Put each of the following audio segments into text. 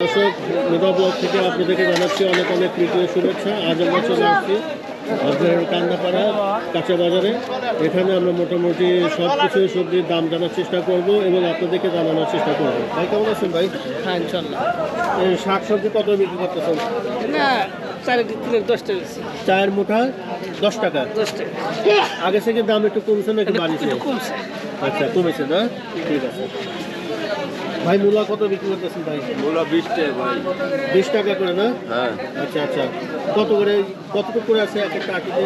দর্শক মেধা ব্লগ থেকে আপনাদেরকে জানাচ্ছি অনেক অনেক প্রীতীয় শুভেচ্ছা। আজ আমরা চলে আসছি আপনার কান্দাপাড়া কাঁচা বাজারে। এখানে আমরা মোটামুটি সব কিছু সবজির দাম জানার চেষ্টা করব এবং আপনাদেরকে জানানোর চেষ্টা করব। ভাই কেমন আছেন ভাই? হ্যাঁ ইনশাল্লাহ। এই শাক সবজি কত বিক্রি করতেছেন? না 10 টাকা। চায়ের মুঠা 10 টাকা। 10 টাকা। আগে থেকে দাম একটু কমছে নাকি বাড়িছে? একটু কমছে। আচ্ছা কমেছে না, ঠিক আছে। ভাই মূলা কত বিক্রি করতেছেন ভাই? মূলা 20 টাকা ভাই। 20 টাকা করে না? হ্যাঁ। আচ্ছা আচ্ছা, কত করে কতটুকু করে আছে এক একটা আটিতে?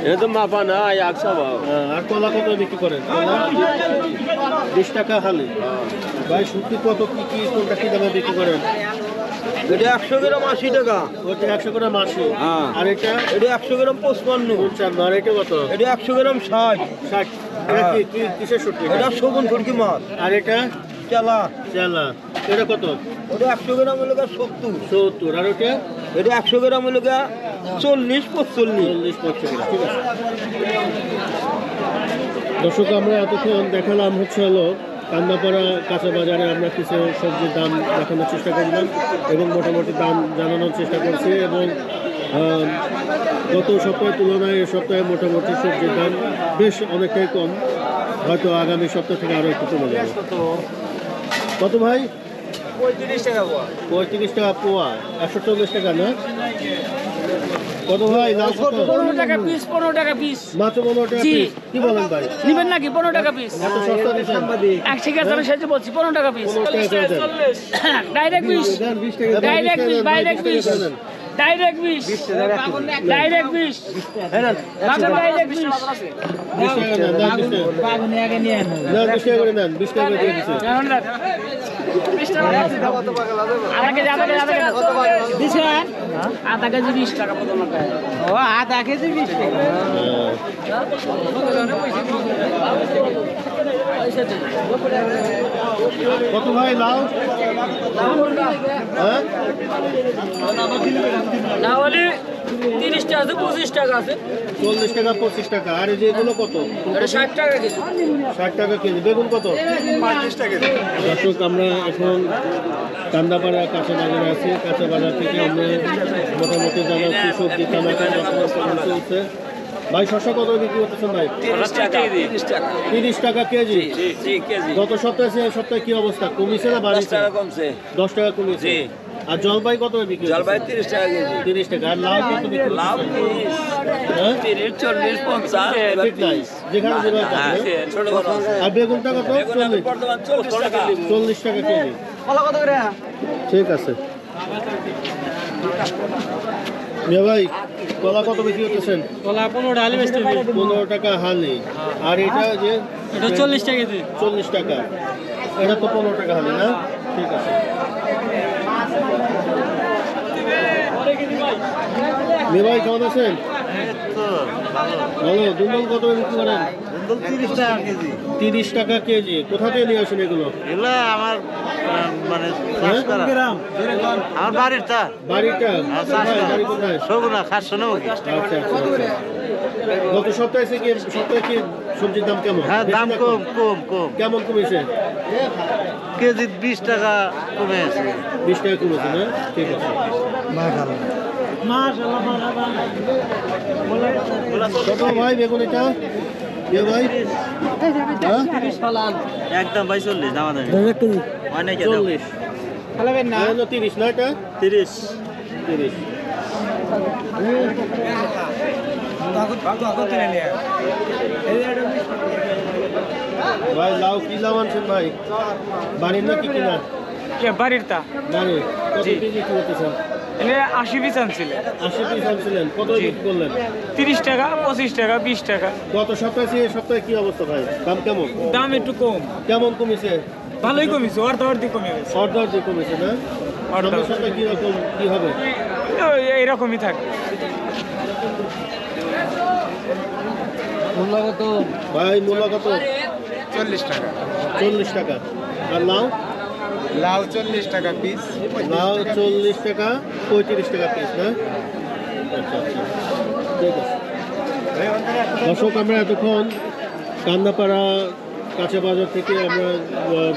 এটা তো মাপা না 100 ভাব। আর কলা কত বিক্রি করেন? কলা 20 টাকা হালি। ভাই সত্যি কত কি কি কোনটা কি দামে বিক্রি করেন? এটা 100 গ্রাম 80 টাকা। ওটা 100 করে মাসি। হ্যাঁ। আর এটা এটা 100 গ্রাম 55। 55। আর এটা কত? এটা 100 গ্রাম 60। 60। এটা কি কিসের সত্যি? এটা শোভন ফুলকি মাছ। আর এটা চালা। চালা, এটা কত? ওটা 100 গ্রাম হলো 70। 70। আর ওটা এটা 100 গ্রাম হলো 40 45। 40-45। ঠিক আছে দর্শক, আমরা এতক্ষণ দেখালাম হলো কান্দাপাড়া কাঁচা বাজারে আমরা কিছু সবজির দাম দেখানোর চেষ্টা করলাম এবং মোটামুটি দাম জানানোর চেষ্টা করছি। এবং গত সপ্তাহের তুলনায় এ সপ্তাহে মোটামুটি সবজির দাম বেশ অনেকটাই কম, হয়তো আগামী সপ্তাহ থেকে আরও একটু কমে যাবে। কত ভাই? 35 টাকা পোয়া। 35 টাকা পোয়া। 140 টাকা না? কত ভাই? লাউ কত? 15 টাকা পিস, 15 টাকা পিস। মাত্র 15 টাকা জি। পিস। কি বলেন ভাই? নিবেন নাকি 15 টাকা পিস? এত সস্তা দিচ্ছেন? 1 টাকা আমি সেটা বলছি 15 টাকা পিস। 15 টাকা করে দেন। Direct piece. দেন 20 টাকা দেন, ডাইরেক্ট 20 পিস, টাকা দেন, ডাইরেক্ট 20 পিস। টাকা দেন। Direct piece. Direct piece. বাজার ডাইরেক্ট পিস। 20 টাকা দেন, দেন 20 টাকা। বাগুনি আগে নিয়ে আনো। দেন 20 টাকা করে দেন, 20 টাকা করে দিয়ে দিচ্ছি। কেমন রাত? 20 টাকা। আধা কেজি, আধা কেজি, আধা কেজি। দিছেন? আধা কেজি 20 টাকা প্রথম টাকা। ও আধা কেজি 20 টাকা। কত ভাই লাউ? হ্যাঁ? না হলে 30 টাকা আছে, 25 টাকা আছে। 40 টাকা 25 টাকা। আর এই যে এগুলো কত? এটা 60 টাকা কেজি। 60 টাকা কেজি। বেগুন কত? 35 টাকা। দর্শক, আমরা এখন কান্দাপাড়া কাঁচা বাজারে আছি। কাঁচা বাজার থেকে আমরা মোটামুটি জানাচ্ছি সবজি টমেটো কেমন চলছে। ভাই শসা কত বিক্রি করতেছেন ভাই? 30 টাকা। 30 টাকা কেজি। জি কেজি। গত সপ্তাহে এই সপ্তাহে কি অবস্থা? কমিছে না 10 বাড়িছে? টাকা কমছে। 10 টাকা কমিছে। জি। আর জলপাই কত বিক্রি? জলপাই 30 টাকা কেজি। 30 টাকা। আর লাউ কত বিক্রি? লাউ হ্যাঁ? 30 40 50 এবার ঠিক নাই, যেখানে যেভাবে থাকে। হ্যাঁ, ছোট বড় আছে। আর বেগুনটা কত? এখন 40। বর্তমান 40 টাকা। 40 টাকা কেজি। কত করে? ঠিক আছে মিয়া ভাই, কলা কত বিক্রি করতেছেন? কলা 15 টাকা হালি বেচতে হবে। 15 টাকা হালি। আর এটা যে এটা 40 টাকা কেজি। 40 টাকা। এটা তো 15 টাকা হালি না? ঠিক আছে। মিয়া ভাই কেমন আছেন? ভালো। দুন্দল কত বিক্রি করেন? 30 টাকা কেজি। 30 টাকা কেজি। কোথা থেকে নিয়ে আসেন এগুলো? এগুলো আমার মানে হ্যাঁ? আমার বাড়ির তা বাড়িটা কোথায়? বাড়ি কোথায়? সবুনা খাস শোনো আচ্ছা আচ্ছা আচ্ছা। গত সপ্তাহে থেকে সপ্তাহে কি সবজির দাম কেমন? হ্যাঁ, বেশি দাম না কম কম কম। কেমন কমেছে? কেজি 20 টাকা কমে আছে। 20 টাকা কমেছে না? ঠিক আছে। কত ভাই বেগুন এটা? কে ভাই? হ্যাঁ? একদম ভাই 40 দাম দামি অনেক 40। খালাবেন না? 30 না এটা? 30 30। ভাই লাউ কি লাউ আনছেন ভাই? বাড়ির না কি কিনা? কে বাড়ির তা? বাড়ির। কত জি। কেজি করতেছেন? এনে 80 পিস আনছিল। 80 পিস আনছিলেন। কত জি। বিক্রি করলেন? 30 টাকা, 25 টাকা, 20 টাকা। গত সপ্তাহে থেকে এই সপ্তাহে কি অবস্থা ভাই? দাম কেমন? দাম একটু কম। কেমন কমেছে? ভালোই কমিছে, অর্ধেক কমে গেছে। অর্ধেক যে কমেছে না? অর্ধেক। সামনের সপ্তাহে কিরকম কি হবে? এইরকমই থাকে। ভাই মূল্য কত? 40 টাকা। 40 টাকা। আর লাউ? লাউ 40 টাকা পিস। লাউ 40 টাকা, 35 টাকা পিস না? আচ্ছা আচ্ছা, ঠিক আছে। দর্শক, আমরা এতক্ষণ কান্দাপাড়া কাঁচা বাজার থেকে আমরা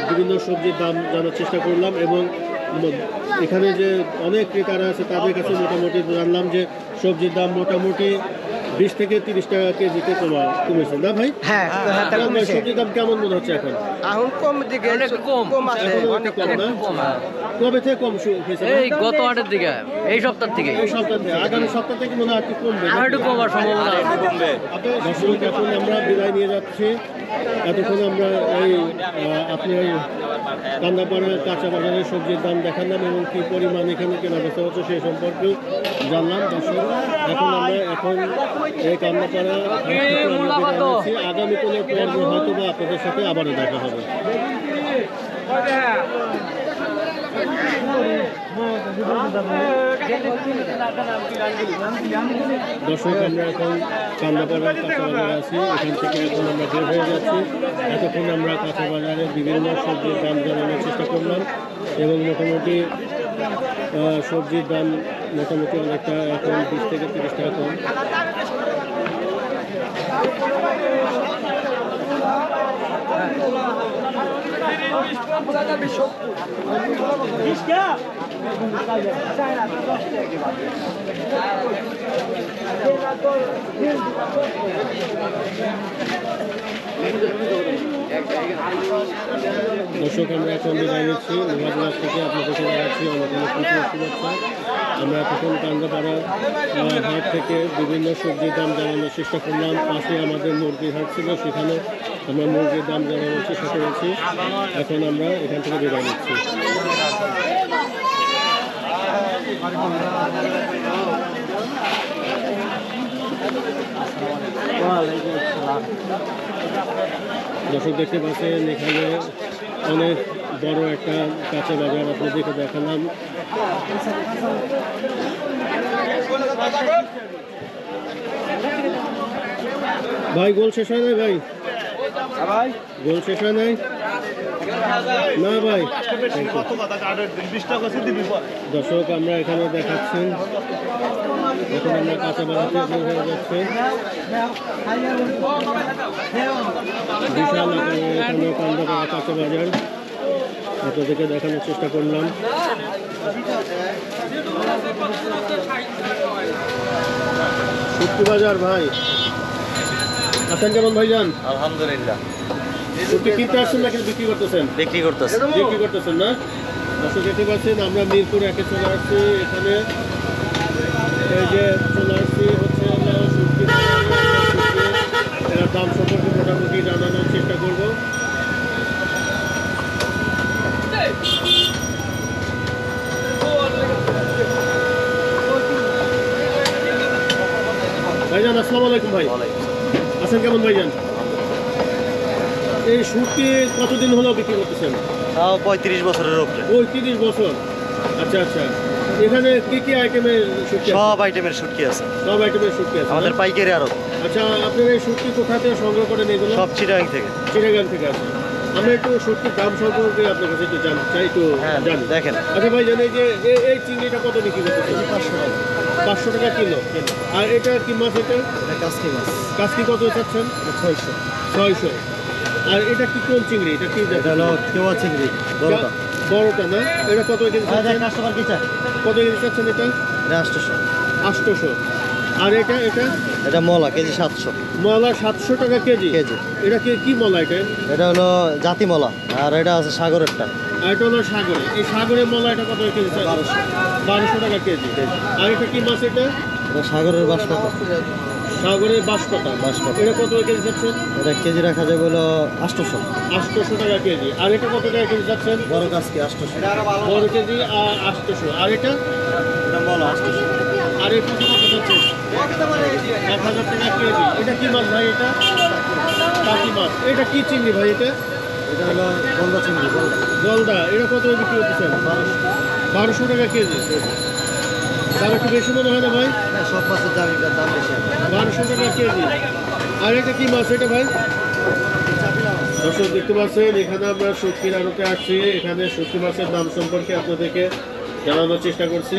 বিভিন্ন সবজির দাম জানার চেষ্টা করলাম এবং এখানে যে অনেক ক্রেতারা আছে তাদের কাছে মোটামুটি জানলাম যে সবজির দাম মোটামুটি 20 থেকে 30 টাকা কেজিতে কমেছে না ভাই? হ্যাঁ কেমন ভাই, সবজির দাম কেমন মনে হচ্ছে এখন? এখন কম দিকে কম আছে এখনো একটু কম না? কবে থেকে কম শুরু হয়েছে? এই গত হাটের দিকে এই সপ্তাহ থেকে এই সপ্তাহ থেকে, আগামী সপ্তাহ থেকে মনে হয় একটু কমবে আর একটু কমার সম্ভাবনা আছে। দর্শক, এখন আমরা বিদায় নিয়ে যাচ্ছি। এতক্ষণ আমরা এই আপনি ওই কান্দাপাড়া কাঁচা বাজারের সবজির দাম দেখালাম এবং কী পরিমাণ এখানে কেনা বেচা হচ্ছে সেই সম্পর্কেও জানলাম। দর্শক, এখন আমরা এই কান্দাপাড়া হাট থেকে আমরা বিদায় নিচ্ছি। আগামী কোনো পর্ব হয়তো বা আপনাদের সাথে আবারও দেখা হবে। দর্শক, আমরা এখন কান্দাপাড়ার কাঁচা বাজারে আছি। এখান থেকে এখন আমরা বের হয়ে যাচ্ছি। এতক্ষণ আমরা কাঁচা বাজারে বিভিন্ন সবজির দাম জানানোর চেষ্টা করলাম এবং মোটামুটি সবজির দাম মোটামুটি অনেকটা এখন 20 থেকে 30 টাকা কম। দর্শক, আমরা এখন বিদায় নিচ্ছি। মুরাদবাগ থেকে আপনাদেরকে জানাচ্ছি অনেক অনেক শুভেচ্ছা। আমরা এতক্ষণ কান্দাপাড়া হাট থেকে বিভিন্ন সবজির দাম জানানোর চেষ্টা করলাম। পাশে আমাদের মুরগির হাট ছিল, সেখানে আমরা মুরগির দাম জানানোর চেষ্টা করেছি। এখন আমরা এখান থেকে বিদায় নিচ্ছি। দর্শক, দেখতে পাচ্ছেন এখানে অনেক বড় একটা কাঁচা বাজার আপনাদেরকে দেখালাম। ভাই, গোল শেষ হয় নাই ভাই? গোল শেষ হয় নাই না ভাই? দর্শক, আমরা এখানে দেখাচ্ছেন এখন আমরা কাঁচা বাজার থেকে বের হয়ে যাচ্ছে। বিশাল আকারে এখানে কান্দাপাড়া কাঁচা বাজার আপনাদেরকে দেখানোর চেষ্টা করলাম। শুটকি বাজার ভাই আছেন কেমন ভাইজান? আলহামদুলিল্লাহ, শুটকি কিনতে আসছেন নাকি বিক্রি করতেছেন? বিক্রি করতেছে। বিক্রি করতেছেন না? দর্শক, দেখতে পাচ্ছেন আমরা মিরপুর একে চলে আসছি। এখানে এই যে চলে আসছি হচ্ছে আমরা শুটকি এর দাম সম্পর্কে মোটামুটি জানানোর চেষ্টা করব। ভাইজান, আসসালামু আলাইকুম ভাই। আছেন কেমন ভাইজান? এই শুটকি কতদিন হলো বিক্রি করতেছেন? তাও 35 বছরের উপরে। ওই 30 বছর। আচ্ছা আচ্ছা, এখানে কি কি আইটেমের শুটকি আছে? সব আইটেমের শুটকি আছে, সব আইটেমের শুটকি আছে আমাদের না? পাইকারি আড়ত। আচ্ছা, আপনার এই শুটকি কোথা থেকে সংগ্রহ করেন এগুলো? সব চিটাগাং থেকে। চিটাগাং থেকে আছে। আমরা একটু শুটকির দাম সম্পর্কে আপনার কাছে একটু জানতে চাই, একটু হ্যাঁ, জানি। দেখেন। আচ্ছা ভাই, জানেন যে এই চিংড়িটা কত বিক্রি করতেছেন? 500 টাকা। 500 টাকা কিলো। আর এটা কি মাছ? এটা কাস্কি মাছ কাজকি কত চাচ্ছেন? 600। 600। আর এটা কি কোন চিংড়ি? এটা কি জাতের? এটা হলো কেওয়া চিংড়ি বড়টা। বড়টা না? এটা কত কেজি চাচ্ছেন? কাস্টমার কি চায়? কত কেজি চাচ্ছেন এটা? এটা 800। 800। আর এটা এটা মলা কেজি 700 মলা 700 টাকা কেজি। কেজি। এটা কি মলা? এটা হলো জাতি মলা, আর এটা আছে সাগরেরটা। আর এটা হলো সাগরে। এই সাগরের মলা এটা কত কেজি? 1200 টাকা কেজি। আর এটা কি মাছ? এটা সাগরের বাঁশপাতা। সাগরের বাঁশপাতা। এটা কত কেজি যাচ্ছেন? এটা কেজি রাখা যাবে হলো 800। 800 টাকা কেজি। আর এটা কত টাকা কেজি যাচ্ছেন? বড় কাজকি 800। বড় কেজি 800। আর এটা মলা 800। আর এটা কত যাচ্ছে? 1000 টাকা কেজি। এটা কি মাছ ভাই? এটা টাকি মাছ। এটা কি চিংড়ি ভাই? এটা হলো গলদা চিংড়ি। গলদা। এটা কত বিক্রি করতেছেন? 1200 টাকা কেজি। দাম একটু বেশি মনে হয় না ভাই? সব মাছের দাম বেশি। 1200 টাকা কেজি। আর এটা কি মাছ? এটা ভাই দর্শক, দেখতে পাচ্ছেন এখানে আমরা শুটকির আড়তে আসছি। এখানে শুটকি মাছের দাম সম্পর্কে আপনাদেরকে জানানোর চেষ্টা করছি।